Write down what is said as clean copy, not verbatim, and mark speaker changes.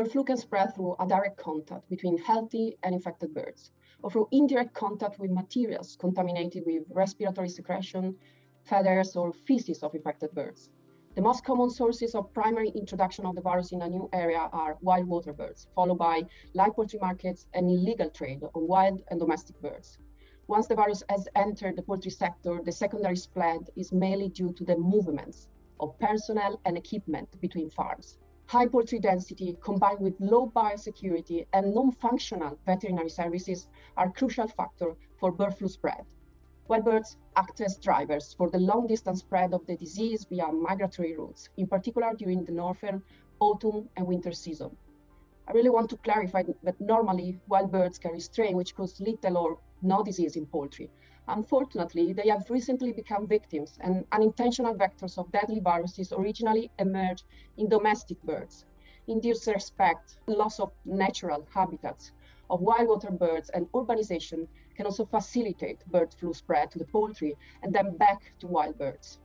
Speaker 1: Bird flu can spread through a direct contact between healthy and infected birds, or through indirect contact with materials contaminated with respiratory secretion, feathers, or feces of infected birds. The most common sources of primary introduction of the virus in a new area are wild water birds, followed by live poultry markets and illegal trade of wild and domestic birds. Once the virus has entered the poultry sector, the secondary spread is mainly due to the movements of personnel and equipment between farms. High poultry density combined with low biosecurity and non-functional veterinary services are crucial factors for bird flu spread. Wild birds act as drivers for the long-distance spread of the disease via migratory routes, in particular during the northern autumn and winter season. I really want to clarify that normally wild birds carry strains which cause little or no disease in poultry. Unfortunately, they have recently become victims and unintentional vectors of deadly viruses originally emerged in domestic birds. In this respect, loss of natural habitats of wild water birds and urbanization can also facilitate bird flu spread to the poultry and then back to wild birds.